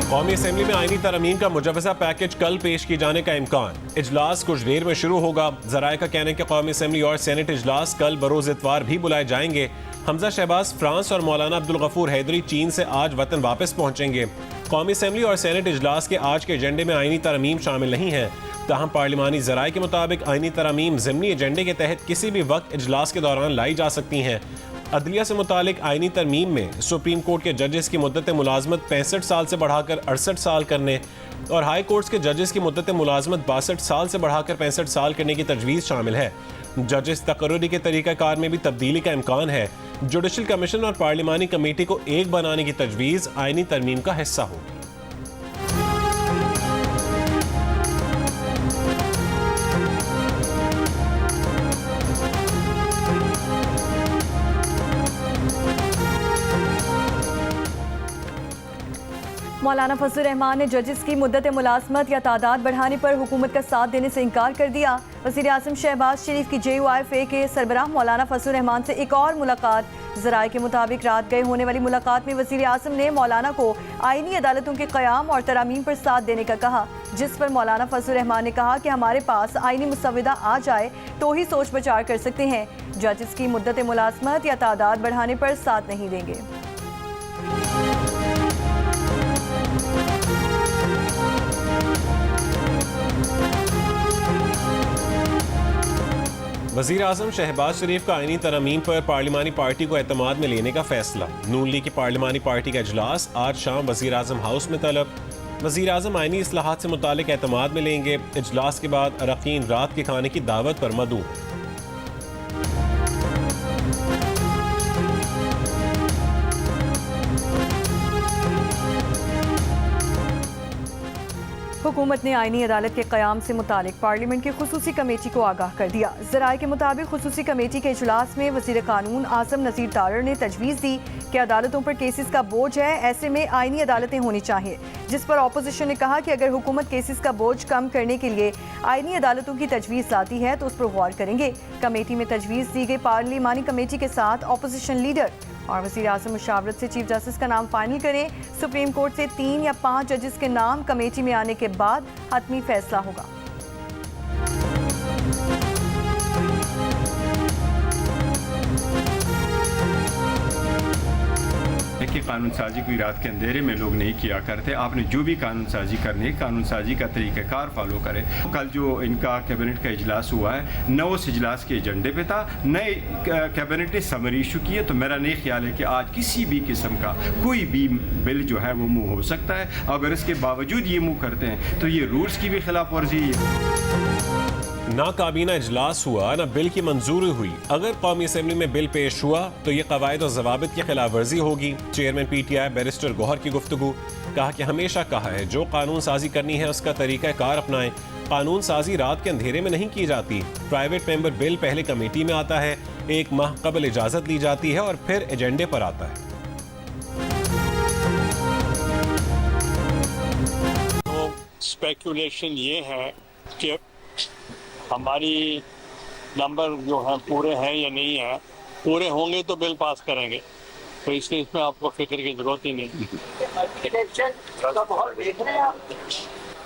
कौमी असेंबली में आईनी तरमीम का मुजवजा पैकेज कल पेश किए जाने का इम्कान। इजलास कुछ देर में शुरू होगा। जराए का कहना है कि कौमी असेंबली और सेनेट इजलास कल बरोज इतवार भी बुलाए जाएंगे। हमजा शहबाज फ्रांस और मौलाना अब्दुल गफूर हैदरी चीन से आज वतन वापस पहुंचेंगे। कौमी असेंबली और सेनेट इजलास के आज के एजेंडे में आईनी तरमीम शामिल नहीं है। ताहम पार्लिमानी जराए के मुताबिक आईनी तरमीम ज़िमनी एजेंडे के तहत किसी भी वक्त इजलास के दौरान लाई जा सकती हैं। अदलिया से मुतालिक आईनी तरमीम में सुप्रीम कोर्ट के जजेस की मुद्दत मुलाजमत 65 साल से बढ़ाकर 68 साल करने और हाई कोर्ट्स के जजेस की मुद्दत मुलाजमत 62 साल से बढ़ाकर 65 साल करने की तजवीज़ शामिल है। जजेस तकर्रुरी के तरीक़ाकार में भी तब्दीली का इम्कान है। जुडिशल कमीशन और पार्लिमानी कमेटी को एक बनाने की तजवीज़ आईनी तरमीम का हिस्सा होगी। मौलाना फजल रहमान ने जजेस की मुद्दत मुलाजमत या तादाद बढ़ाने पर हुकूमत का साथ देने से इनकार कर दिया। वज़ीर आज़म शहबाज शरीफ की JUIFA के सरबराह मौलाना फजल रहमान से एक और मुलाकात। ज़राए के मुताबिक रात गए होने वाली मुलाकात में वज़ीर आज़म ने मौलाना को आईनी अदालतों के क़याम और तरामीम पर साथ देने का कहा, जिस पर मौलाना फजल रहमान ने कहा कि हमारे पास आईनी मुसविदा आ जाए तो ही सोच विचार कर सकते हैं। जजेस की मुद्दत मुलाजमत या तादाद बढ़ाने पर साथ नहीं देंगे। वज़ीर आज़म शहबाज शरीफ का आईनी तरमीम पर पार्लिमानी पार्टी को एतमाद में लेने का फैसला। नून लीग की पार्लिमानी पार्टी का इजलास आज शाम वज़ीर आज़म हाउस में तलब। वज़ीर आज़म आईनी इस्लाहात से मुतालिक एतमाद में लेंगे। इजलास के बाद अरकान रात के खाने की दावत पर मदऊ। हुकूमत ने आईनी अदालत के क़याम से मुतालिक पार्लियामेंट की खुसूसी कमेटी को आगाह कर दिया। ज़राए के मुताबिक खुसूसी कमेटी के इजलास में वज़ीर कानून आज़म नज़ीर तारड़ ने तजवीज़ दी कि अदालतों पर केसेस का बोझ है, ऐसे में आईनी अदालतें होनी चाहिए, जिस पर अपोजिशन ने कहा कि अगर हुकूमत केसेस का बोझ कम करने के लिए आईनी अदालतों की तजवीज़ लाती है तो उस पर गौर करेंगे। कमेटी में तजवीज़ दी गई पार्लिमानी कमेटी के साथ अपोजिशन लीडर और वज़ीर आज़म मुशावरत से चीफ जस्टिस का नाम फाइनल करें। सुप्रीम कोर्ट से 3 या 5 जजेस के नाम कमेटी में आने के बाद हतमी फैसला होगा। कि कानून साजी कोई रात के अंधेरे में लोग नहीं किया करते। आपने जो भी कानून साजी करनी है, कानून साजी का तरीक़ाकार फॉलो करें। कल जो इनका कैबिनेट का इजलास हुआ है, न उस इजलास के एजेंडे पे था, नए कैबिनेट ने समरी इशू की है, तो मेरा नहीं ख्याल है कि आज किसी भी किस्म का कोई भी बिल जो है वो मूव हो सकता है। अगर इसके बावजूद ये मूव करते हैं तो ये रूल्स की भी खिलाफ वर्जी है। ना काबीना इजलास हुआ, ना बिल की मंजूरी हुई। अगर कौमी असेंबली में बिल पेश हुआ तो ये कवायद और जवाबित की खिलाफ वर्जी होगी। चेयरमैन PTI बैरिस्टर गौहर की गुफ्तगू। कहा कि हमेशा कहा है जो कानून साजी करनी है उसका तरीका कार अपनाएं। कानून साजी रात के अंधेरे में नहीं की जाती। प्राइवेट मेंबर बिल पहले कमेटी में आता है, 1 माह कबल इजाजत ली जाती है और फिर एजेंडे पर आता है। तो स्पेकुलेशन ये है कि हमारी नंबर जो है पूरे हैं या नहीं है। पूरे होंगे तो बिल पास करेंगे, तो इसलिए इसमें आपको फिक्र की जरूरत ही नहीं।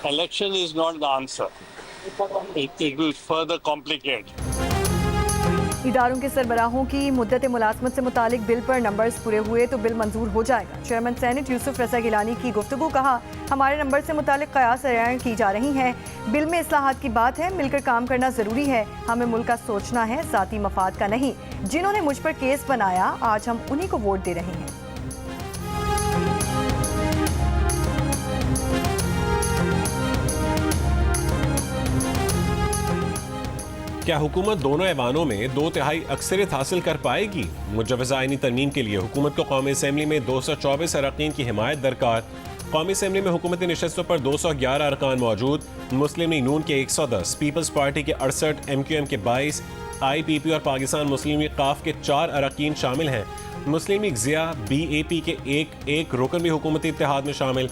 Election is not the answer, it will further complicate. इदारों के सरबराहों की मुद्दत मुलाजमत से मुतालिक बिल पर नंबर्स पूरे हुए तो बिल मंजूर हो जाएगा। चेयरमैन सेनेट यूसुफ रज़ा गिलानी की गुफ्तगू। कहा हमारे नंबर से मुतालिक कयास रैन की जा रही हैं। बिल में इस्लाहात की बात है, मिलकर काम करना ज़रूरी है। हमें मुल्क का सोचना है, ज़ाती मफाद का नहीं। जिन्होंने मुझ पर केस बनाया आज हम उन्हीं को वोट दे रहे हैं। क्या हुकूमत दोनों ऐवानों में 2/3 अक्सरियत हासिल कर पाएगी? मुजवजा आईनी तरमीम के लिए हुकूमत को कौमी असेंबली में 224 अरकान की हिमायत दरकार। कौमी असेंबली में हुकूमती नशस्तों पर 211 अरकान मौजूद। मुस्लिम लीग नून के 110, पीपल्स पार्टी के 68, MQM के 22, IPP और पाकिस्तान मुस्लिम लीग काफ के 4 अरकान शामिल हैं। मुस्लिम लीग ज़िया BAP के एक रुकन भी हुकूमती इत्तेहाद में शामिल।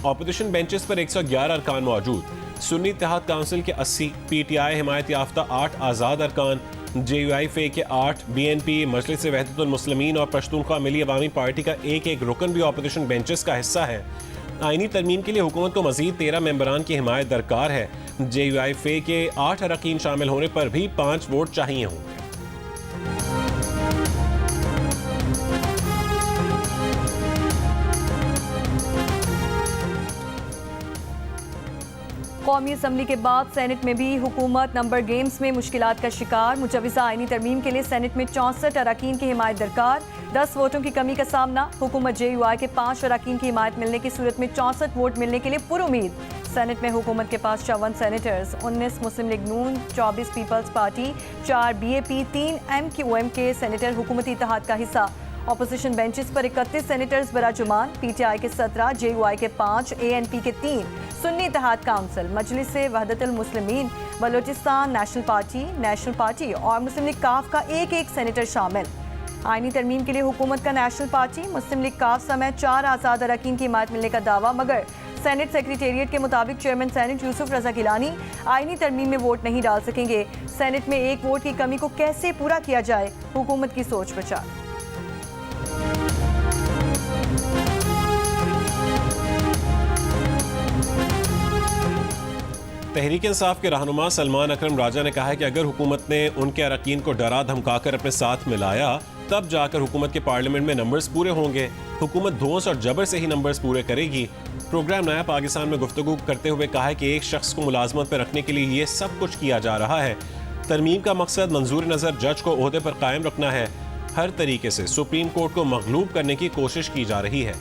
अपोजिशन बेंचेस पर 111 अरकान मौजूद। सुन्नी इत्तेहाद काउंसिल के 80, PTI हिमायत याफ्ता 8 आज़ाद अरकान, JUIFA के 8, BNP, मजलिस वहदतुल मुस्लिमीन और पश्तूनख्वा मिली अवामी पार्टी का एक रुकन भी अपोजिशन बेंचेस का हिस्सा है। आईनी तरमीम के लिए हुकूमत को मजीद 13 मेंबरान की हिमायत दरकार है। JUI-FA के 8 अरकान शामिल होने पर भी 5 वोट चाहिए होंगे। कौमी असम्बली के बाद सेनेट में भी हुकूमत नंबर गेम्स में मुश्किलात का शिकार। मुजव्वज़ा आईनी तरमीम के लिए सेनेट में 64 अरकान की हिमायत दरकार। 10 वोटों की कमी का सामना। हुकूमत JUI के 5 अरकान की हिमायत मिलने की सूरत में 64 वोट मिलने के लिए पुरुमीद। सेनेट में हुकूमत के पास 54 सेनेटर्स, 19 मुस्लिम लीग नून, 24 पीपल्स पार्टी, 4 BAP, 3 MQM के सेनेटर हुकूमती इत्तेहाद का हिस्सा। ऑपोजिशन बेंचेस पर 31 सेनेटर्स बराजुमान। PTI के 17, JUI के 5, ANP के 3, सुन्नी इत्तेहाद काउंसिल, मजलिस से वहदतुल मुस्लिमीन, बलोचिस्तान नेशनल पार्टी और मुस्लिम लीग काफ का एक सेनेटर शामिल। आईनी तरमीम के लिए हुकूमत का नेशनल पार्टी, मुस्लिम लीग काफ समेत 4 आज़ाद अरकान की हिमायत मिलने का दावा, मगर सेनेट सेक्रेटेरिएट के मुताबिक चेयरमैन सेनेट यूसुफ रजा गिलानी आईनी तरमीम में वोट नहीं डाल सकेंगे। सेनेट में एक वोट की कमी को कैसे पूरा किया जाए, हुकूमत की सोच विचार। तहरीक इंसाफ के रहनुमा सलमान अकरम राजा ने कहा है कि अगर हुकूमत ने उनके अरकान को डरा धमकाकर अपने साथ मिलाया तब जाकर हुकूमत के पार्लियामेंट में नंबर्स पूरे होंगे। हुकूमत धौंस और जबर से ही नंबर्स पूरे करेगी। प्रोग्राम नया पाकिस्तान में गुफ्तगू करते हुए कहा है कि एक शख्स को मुलाजमत पर रखने के लिए ये सब कुछ किया जा रहा है। तरमीम का मकसद मंजूर नज़र जज को ओहदे पर कायम रखना है। हर तरीके से सुप्रीम कोर्ट को मगलूब करने की कोशिश की जा रही है।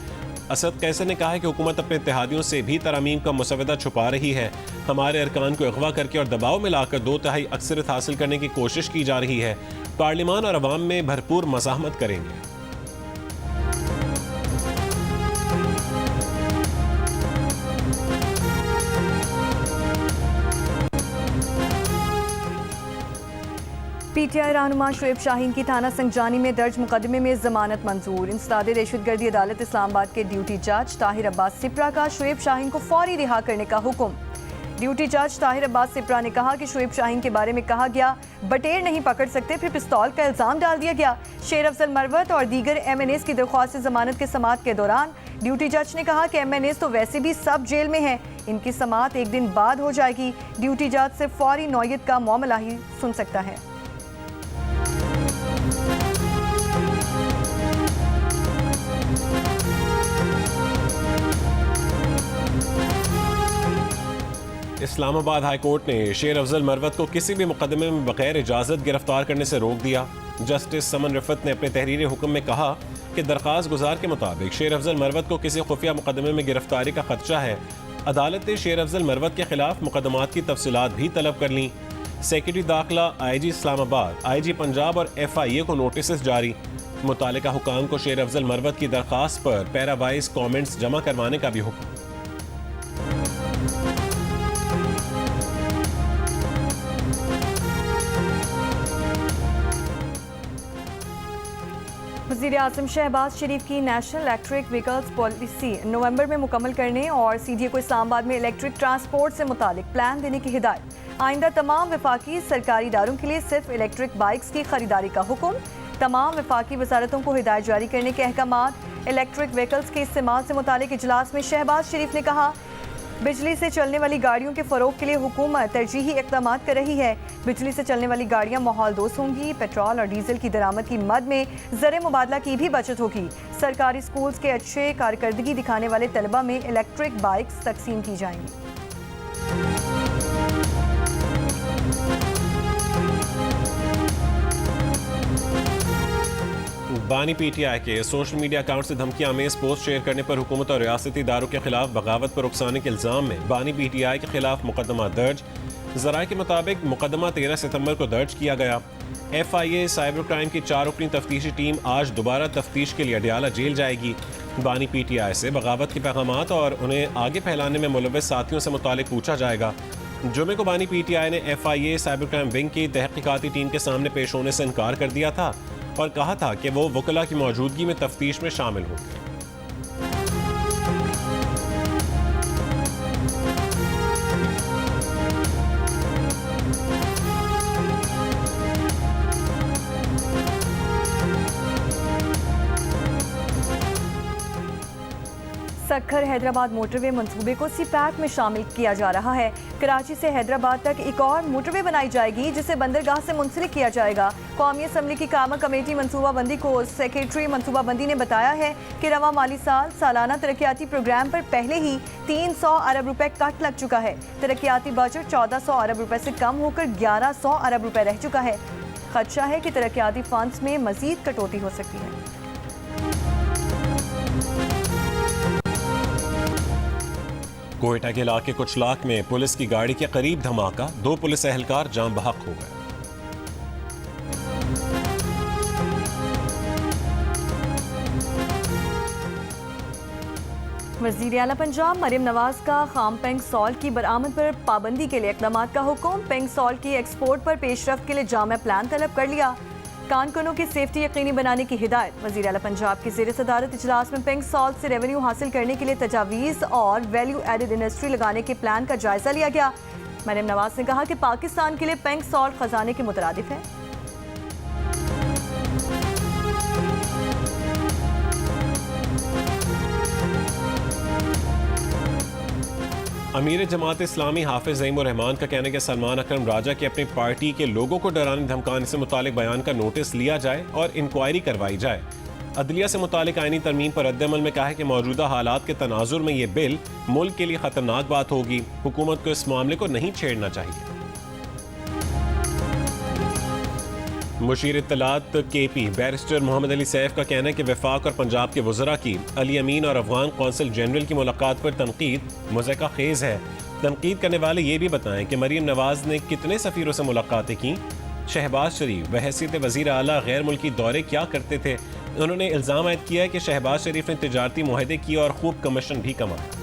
असद कैसर ने कहा है कि हुकूमत अपने इत्तेहादियों से भी तरामीम का मुसवदा छुपा रही है। हमारे अरकान को अगवा करके और दबाव में लाकर 2/3 अक्सरियत हासिल करने की कोशिश की जा रही है। पार्लियामान और अवाम में भरपूर मज़ाहमत करेंगे। PTI रहनुमा शुएब शाहीन की थाना संगजानी में दर्ज मुकदमे में जमानत मंजूर। इंसदाद दहशतगर्दी अदालत इस्लामाबाद के ड्यूटी जज ताहिर अब्बास सिप्रा का शुएब शाहीन को फौरी रिहा करने का हुक्म। ड्यूटी जज ताहिर अब्बास सिप्रा ने कहा कि शुएब शाहीन के बारे में कहा गया बटेर नहीं पकड़ सकते, फिर पिस्तौल का इल्जाम डाल दिया गया। शेर अफजल मरवत और दीगर MNAs की दरख्वास्त जमानत के समाअत के दौरान ड्यूटी जज ने कहा कि MNAs तो वैसे भी सब जेल में हैं, इनकी समाअत एक दिन बाद हो जाएगी। ड्यूटी जज से फौरी नौयत का मामला ही सुन सकता है। इस्लामाबाद हाई कोर्ट ने शेर अफजल मरवत को किसी भी मुकदमे में बगैर इजाज़त गिरफ्तार करने से रोक दिया। जस्टिस समन रिफत ने अपने तहरीरी हुक्म में कहा कि दरख्वास्त गुजार के मुताबिक शेर अफजल मरवत को किसी खुफिया मुकदमे में गिरफ्तारी का खदशा है। अदालत ने शेर अफजल मरवत के खिलाफ मुकदमात की तफसीलात भी तलब कर लीं। सेक्रेटरी दाखिला, IG इस्लामाबाद, IG पंजाब और FIA को नोटिस जारी। मुतालिका हुकाम को शेर अफजल मरवत की दरख्वास्त पर पैरावाइज कॉमेंट्स जमा करवाने का भी हुक्म। वज़ीर आज़म शहबाज शरीफ की नेशनल इलेक्ट्रिक व्हीकल्स पॉलिसी नवंबर में मुकम्मल करने और CDA को इस्लामाबाद में इलेक्ट्रिक ट्रांसपोर्ट से मुतालिक प्लान देने की हिदायत। आइंदा तमाम वफाकी सरकारी इदारों के लिए सिर्फ इलेक्ट्रिक बाइक्स की खरीदारी का हुक्म। तमाम वफाकी वजारतों को हिदायत जारी करने के अहकामात। इलेक्ट्रिक व्हीकल्स के इस्तेमाल से मुतालिक इजलास में शहबाज शरीफ ने कहा बिजली से चलने वाली गाड़ियों के फ़रोग के लिए हुकूमत तरजीही इक़दाम कर रही है। बिजली से चलने वाली गाड़ियाँ माहौल दोस्त होंगी। पेट्रोल और डीजल की दरामद की मद में ज़र मुबादला की भी बचत होगी। सरकारी स्कूल्स के अच्छे कारकर्दगी दिखाने वाले तलबा में इलेक्ट्रिक बाइक्स तकसीम की जाएंगी। बानी PTI के सोशल मीडिया अकाउंट से धमकी आमेज पोस्ट शेयर करने पर हुकूमत और रियासती इदारों के खिलाफ बगावत पर उकसाने के इल्ज़ाम में बानी PTI के खिलाफ मुकदमा दर्ज। ज़राए के मुताबिक मुकदमा 13 सितंबर को दर्ज किया गया। FIA साइबर क्राइम की 4 रुकनी तफ्तीशी टीम आज दोबारा तफ्तीश के लिए अडियाला जेल जाएगी। बानी PTI से बगावत के पैगामात और उन्हें आगे फैलाने में मुलव्वस साथियों से मुतालिक पूछा जाएगा। जुमे को बानी PTI ने FIA साइबर क्राइम विंग की तहकीकाती टीम के सामने पेश होने से इनकार कर दिया था और कहा था कि वो वकला की मौजूदगी में तफ्तीश में शामिल होंगे। सक्खर हैदराबाद मोटरवे मंसूबे को सीपैक में शामिल किया जा रहा है। कराची से हैदराबाद तक एक और मोटरवे बनाई जाएगी जिसे बंदरगाह से मुंसलिक किया जाएगा। कौमी असम्बली की कामा कमेटी मनसूबाबंदी को सेक्रेटरी मनसूबाबंदी ने बताया है कि रवा माली साल सालाना तरक्याती प्रोग्राम पर पहले ही 300 अरब रुपए कट लग चुका है। तरक्याती बजट 1400 अरब रुपए से कम होकर 1100 अरब रुपए रह चुका है। खदशा है कि तरक्याती फंड्स में मजीद कटौती हो सकती है। कोयटा के इलाके कुचलाक में पुलिस की गाड़ी के करीब धमाका, 2 पुलिस एहलकार जान बहक हो गए। वज़ीर आला पंजाब मरियम नवाज का खाम पेंग सॉल्ट की बरामद पर पाबंदी के लिए इक़दामात का हुक्म। पेंग सॉल्ट की एक्सपोर्ट पर पेशरफ्त के लिए जामा प्लान तलब कर लिया। कारकुनों की सेफ्टी यकीनी बनाने की हिदायत। वज़ीर आला पंजाब के ज़ेर सदारत इजलास में पेंग सॉल्ट से रेवेन्यू हासिल करने के लिए तजावीज़ और वैल्यू एडेड इंडस्ट्री लगाने के प्लान का जायजा लिया गया। मरियम नवाज ने कहा कि पाकिस्तान के लिए पेंग सॉल्ट खजाने के मुतरादिफ है। अमीर जमात इस्लामी हाफिज ज़ईमुर रहमान का कहना है कि सलमान अकरम राजा की अपनी पार्टी के लोगों को डराने धमकाने से मुतालिक बयान का नोटिस लिया जाए और इंक्वायरी करवाई जाए। अदलिया से मुतालिक आईनी तरमीम पर रद्द-ए-अमल में कहा है कि मौजूदा हालात के तनाजुर में ये बिल मुल्क के लिए खतरनाक बात होगी। हुकूमत को इस मामले को नहीं छेड़ना चाहिए। मुशीर इत्तलात KP बैरिस्टर मोहम्मद अली सैफ का कहना है कि वफाक और पंजाब के वज़रा की अली अमीन और अफगान कौंसल जनरल की मुलाकात पर तनकीद मुज़क्का खेज़ है। तनकीद करने वाले ये भी बताएं कि मरीम नवाज ने कितने सफ़ीरों से मुलाकातें की। शहबाज शरीफ बहैसियत वज़ीर आला गैर मुल्की दौरे क्या करते थे। उन्होंने इल्ज़ाम आयद किया है कि शहबाज शरीफ ने तिजारती मुआहदे किए और खूब कमीशन भी कमाया।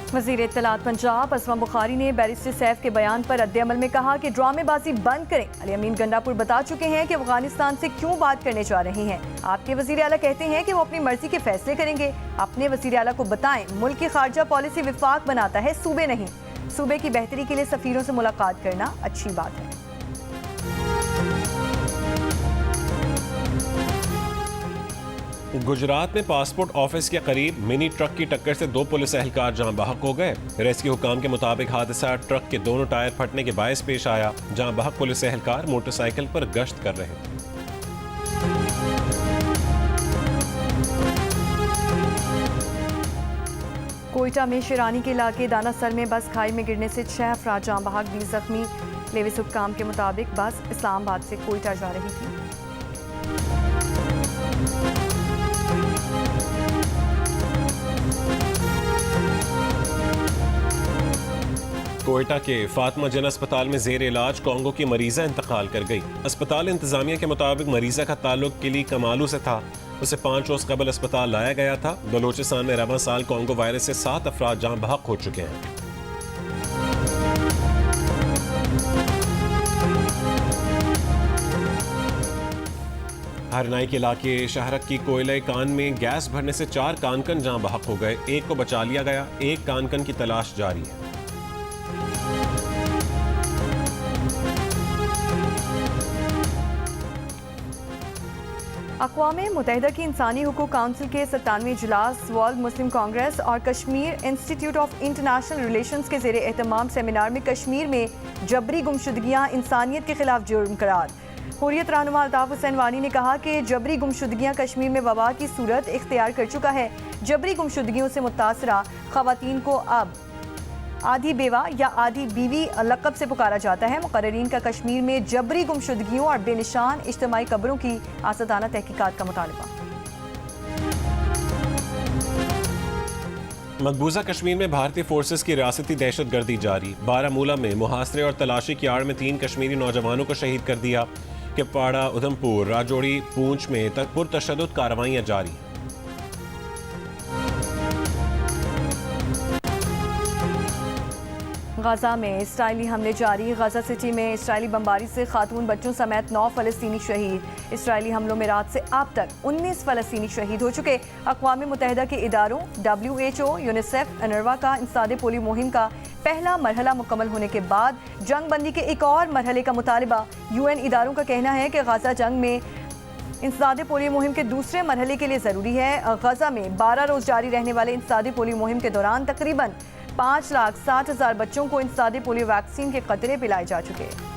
वज़ीर इत्तलात पंजाब असमा बुखारी ने बैरिस्टर सैफ के बयान पर रद्द-ए-अमल में कहा कि ड्रामेबाजी बंद करें। अली अमीन गंडापुर बता चुके हैं कि अफगानिस्तान से क्यों बात करने जा रहे हैं। आपके वज़ीर आला कहते हैं कि वो अपनी मर्जी के फैसले करेंगे। अपने वज़ीर आला को बताएं मुल्क की खारजा पॉलिसी विफाक बनाता है, सूबे नहीं। सूबे की बेहतरी के लिए सफ़ीरों से मुलाकात करना अच्छी बात है। गुजरात में पासपोर्ट ऑफिस के करीब मिनी ट्रक की टक्कर से 2 पुलिस एहलकार जान बहक हो गए। रेस्क्यू हुकाम के मुताबिक हादसा ट्रक के दोनों टायर फटने के बायस पेश आया। जान बहक पुलिस एहलकार मोटरसाइकिल पर गश्त कर रहे थे। कोयटा में शिरानी के इलाके दानासर में बस खाई में गिरने से 6 अफराद जान बहक, 20 जख्मी। लेविस हुक्काम के मुताबिक बस इस्लामाबाद से कोयटा जा रही थी। कोयटा के फातिमा जन अस्पताल में जेर इलाज कॉन्गो की मरीजा इंतकाल कर गई। अस्पताल इंतजामिया के मुताबिक मरीजा का ताल्लुक के लिए कमालू से था। उसे 5 रोज कबल अस्पताल लाया गया था। बलोचिस्तान में रवां साल कॉन्गो वायरस से 7 अफराद जान बहक हो चुके हैं। हरनाई के इलाके शहरक की कोयले कान में गैस भरने से 4 कानकन जान बहक हो गए। एक को बचा लिया गया, एक कानकन की तलाश जारी है। अक़वाम मुत्तहिदा की इंसानी हुकूक काउंसिल के 97वें इजलास, वर्ल्ड मुस्लिम कांग्रेस और Kashmir institute of international relations के ज़ेरे एहतमाम सेमिनार में कश्मीर में जबरी गुमशुदगियाँ इंसानियत के खिलाफ जुर्म करार। हुर्रियत रहनुमा अल्ताफ हुसैन वानी ने कहा कि जबरी गुमशुदगियाँ कश्मीर में वबा की सूरत इख्तियार कर चुका है। जबरी गुमशुदगियों से मुतासरा ख़वातीन को अब आधी बेवा या आधी बीवी लक़ब से पुकारा जाता है। मुक़र्रिरीन का कश्मीर में जबरी गुमशुदगियों और बेनिशान इज्तिमाई कब्रों की आसादाना तहकीकात का मुतालबा। मकबूजा कश्मीर में भारतीय फोर्सेस की रियासती दहशत गर्दी जारी। बारामूला में मुहासरे और तलाशी की आड़ में 3 कश्मीरी नौजवानों को शहीद कर दिया। किपवाड़ा, उधमपुर, राजौरी, पूंछ में पुरतशद्दुद कार्रवाइयाँ जारी। गाजा में इसराइली हमले जारी। गाजा सिटी में इसराइली बमबारी से खातून बच्चों समेत 9 फ़लस्तीनी शहीद। इसराइली हमलों में रात से अब तक 19 फ़लस्तीनी शहीद हो चुके। अक़वाम मुत्तहिदा के इदारों WHO, यूनिसेफ, अनरवा का इंसादे पोलियो मुहिम का पहला मरहला मुकम्मल होने के बाद जंग बंदी के एक और मरहले का मुतालिबा। UN इदारों का कहना है कि गजा जंग में इंसदादे पोलियो मुहिम के दूसरे मरहले के लिए ज़रूरी है। गजा में 12 रोज़ जारी रहने वाले इंसदादे पोलियो मुहिम के दौरान तकरीबन 5,60,000 बच्चों को इंसदादे पोलियो वैक्सीन के कतरे पिलाए जा चुके हैं।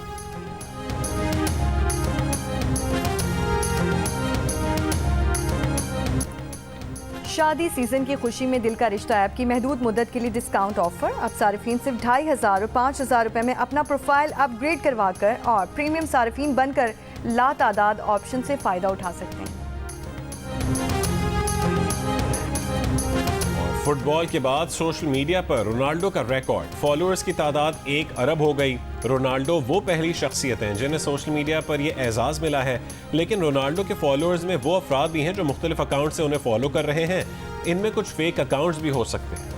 शादी सीजन की खुशी में दिल का रिश्ता ऐप की महदूद मुद्दत के लिए डिस्काउंट ऑफर। अब सारिफीन सिर्फ 2,500 और 5,000 रुपए में अपना प्रोफाइल अपग्रेड करवाकर और प्रीमियम सारिफीन बनकर लातादाद ऑप्शन से फ़ायदा उठा सकते हैं। फुटबॉल के बाद सोशल मीडिया पर रोनाल्डो का रिकॉर्ड, फॉलोअर्स की तादाद 1 अरब हो गई। रोनाल्डो वो पहली शख्सियत हैं जिन्हें सोशल मीडिया पर यह एजाज़ मिला है, लेकिन रोनाल्डो के फॉलोअर्स में वो अफराद भी हैं जो मुख्तलिफ अकाउंट से उन्हें फॉलो कर रहे हैं। इनमें कुछ फेक अकाउंट्स भी हो सकते हैं।